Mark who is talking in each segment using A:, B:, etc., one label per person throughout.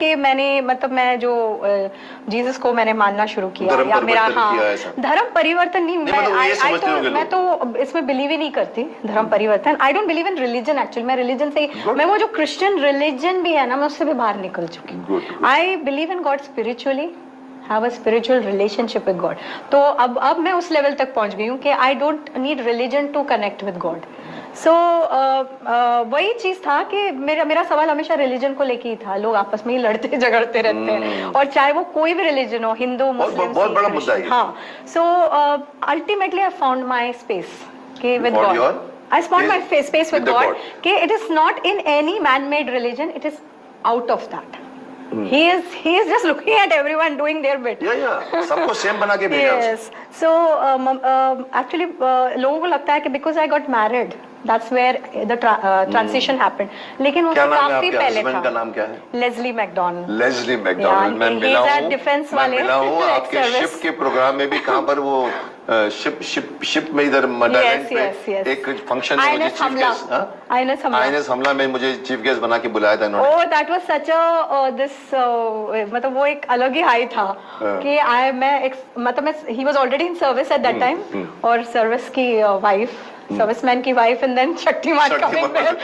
A: कि मैंने मतलब मैं जो जीसस को मैंने मानना शुरू किया या मेरा धर्म परिवर्तन नहीं, मैं तो इसमें बिलीव ही नहीं करती धर्म परिवर्तन। I don't believe in religion actually. मैं रिलीजन से मैं वो जो क्रिश्चियन रिलीजन भी है ना, मैं उससे भी बाहर निकल चुकी हूँ। I believe in God spiritually, have a spiritual relationship with God. तो अब मैं उस लेवल तक पहुंच गई हूँ कि I don't need religion to connect with God. So वही चीज था कि मेरा सवाल हमेशा रिलीजन को लेके ही था। लोग आपस में ही लड़ते झगड़ते रहते हैं, और चाहे वो कोई भी रिलीजन हो, हिंदू मुस्लिम,
B: बहुत बड़ा मुद्दा है।
A: हाँ, so ultimately I found my space के with God. I found my space with God. Okay, it is not in any man-made religion. It is out of that. He is just looking at everyone doing their bit.
B: Yeah. सबको same बना के भेजा।
A: Yes. So actually लोगों को लगता है कि because I got married, that's where the transition happened. लेकिन वो काफी पहले था।
B: का नाम क्या है?
A: Leslie McDonald.
B: Leslie McDonald. मैं मिला हूँ आपके शिप के प्रोग्राम में भी। कहाँ पर वो शिप में इधर मडरलैंड पे एक फंक्शन में मुझे चीफ गेस्ट, आईएनएस हमला में मुझे चीफ गेस्ट बना के बुलाया था इन्होंने।
A: Oh, that was such a this मतलब वो एक अलग ही हाई था कि मैं ही was already in service at that time, और सर्विस की वाइफ, सर्विसमैन की wife, and then Shaktimaan coming there.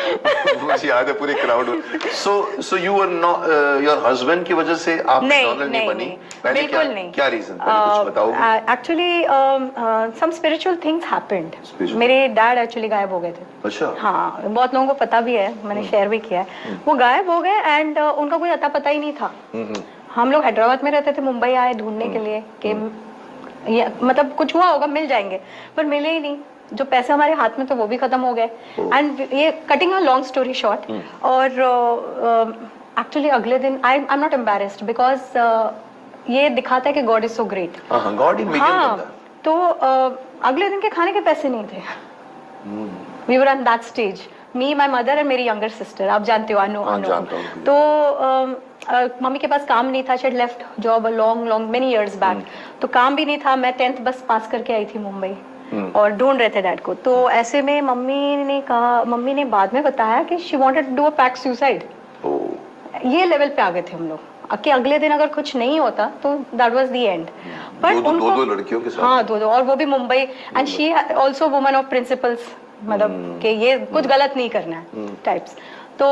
B: मुझे याद है पूरी crowd. So you were not your husband की वजह से आप मैकडॉनल्ड नहीं बनी?
A: बिल्कुल नहीं।
B: क्या रीजन, कुछ बताओगे?
A: Actually some spiritual things happened. मेरे डैड एक्चुअली गायब हो गए थे।
B: अच्छा।
A: हाँ, बहुत लोगों को पता भी है, मैंने शेयर भी किया है। वो गायब हो गए एंड उनका कोई अता पता ही नहीं था। हम लोग हैदराबाद में रहते थे, मुंबई आए ढूंढने के लिए कि मतलब कुछ हुआ होगा, मिल जाएंगे, पर मिले ही नहीं। जो पैसे हमारे हाथ में थे वो भी खत्म हो गए। एंड ये cutting a long story short, और एक्चुअली अगले दिन I am not embarrassed because ये दिखाता है कि God is so great.
B: God ही हाँ,
A: तो अगले दिन के खाने के पैसे नहीं थे। We were on that stage, me, my mother and मेरी यंगर सिस्टर। आप जानते हो, अनु। तो मम्मी के पास काम नहीं था, she had left job long many years back. तो काम भी नहीं था। मैं 10th बस पास करके आई थी मुंबई, और ढूंढ रहे थे डैड को। तो ऐसे में मम्मी ने बाद में बताया कि she wanted to do a pact suicide. ये लेवल पे आ गए थे हम लोग कि अगले दिन अगर कुछ नहीं होता तो that was the end. But
B: दो लड़कियों के साथ, हाँ,
A: दो, और वो भी Mumbai, and she also woman of principles, मतलब कि ये कुछ गलत नहीं करना है टाइप्स। तो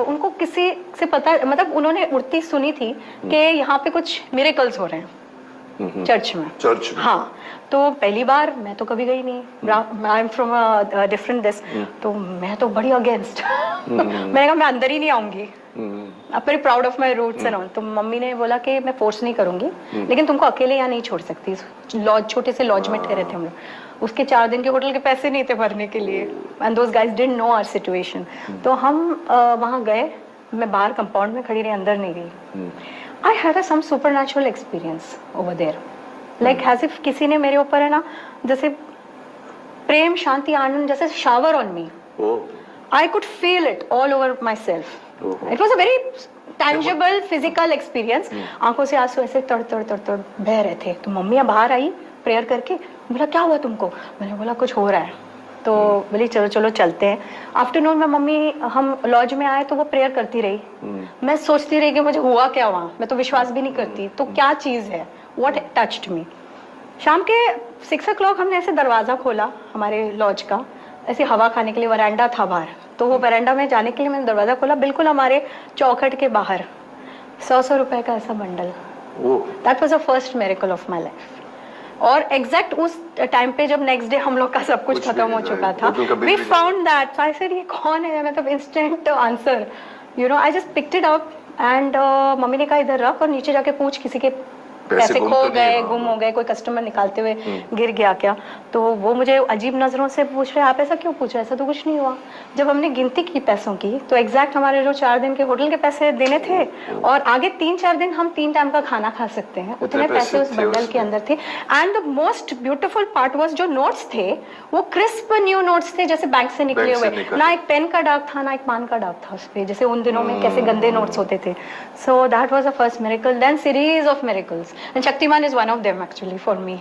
A: उनको किसी से पता, मतलब उन्होंने उड़ती सुनी थी कि यहाँ पे कुछ मिरेकल्स हो रहे हैं चर्च में। हाँ, तो पहली बार मैं तो कभी गई नहीं। I am from a different this, तो मैं तो बड़ी अगेंस्ट। मैंने कहा मैं अंदर ही नहीं आऊंगी। I'm very proud of my roots and all। तो मम्मी ने बोला कि मैं फोर्स नहीं करूंगी, लेकिन तुमको अकेले यहाँ नहीं छोड़ सकती। लॉज, छोटे से लॉज में ठहरे थे हम लोग। उसके 4 दिन के होटल के पैसे नहीं थे भरने के लिए, and those guys didn't know our situation. तो हम वहाँ गए, मैं बाहर कंपाउंड में खड़ी रही, अंदर नहीं गई। I had some supernatural experience over there, like as if किसी ने मेरे ऊपर है ना, जैसे प्रेम, शांति, आनंद जैसे shower on me. I could feel it all over my self. It was a very tangible physical experience. आंखों से आंसू ऐसे तड़ बह रहे थे। तो मम्मी बाहर आई प्रेयर करके, बोला क्या हुआ तुमको? मैंने बोला कुछ हो रहा है। तो बोली चलो चलते हैं। आफ्टरनून में मम्मी, हम लॉज में आए तो वो प्रेयर करती रही। मैं सोचती रही कि मुझे हुआ क्या वहाँ, मैं तो विश्वास भी नहीं करती, तो क्या चीज है, व्हाट टच्ड मी। शाम के 6 o'clock हमने ऐसे दरवाजा खोला हमारे लॉज का, ऐसे हवा खाने के लिए। वरांडा था बाहर, तो वो वरांडा में जाने के लिए मैंने दरवाजा खोला, बिल्कुल हमारे चौखट के बाहर 100 रुपए का ऐसा bundle. That was the first miracle of my life. और एग्जैक्ट उस टाइम पे जब नेक्स्ट डे हम लोग का सब कुछ खत्म हो चुका था, we found that. I said ये कौन है, मतलब instant answer, you know. I just picked it up and mummy ने कहा इधर रख, और नीचे जाके पूछ किसी के पैसे खो गए, गुम हो गए, कोई कस्टमर निकालते हुए गिर गया क्या। तो वो मुझे अजीब नजरों से पूछ रहे, आप ऐसा क्यों पूछ रहे? ऐसा तो कुछ नहीं हुआ। जब हमने गिनती की पैसों की, तो एग्जैक्ट हमारे जो 4 दिन के होटल के पैसे देने थे, और आगे 3-4 दिन हम 3 टाइम का खाना खा सकते हैं, उतने पैसे उस बंडल के अंदर थे। And the most beautiful part was, जो नोट्स थे वो क्रिस्प न्यू नोट्स थे, जैसे बैंक से निकले हुए। ना एक पेन का दाग था, ना एक पान का दाग था उस पे, जैसे उन दिनों में कैसे गंदे नोट्स होते थे। So that was the first miracle, then series of miracles, and Shaktimaan is one of them actually for me।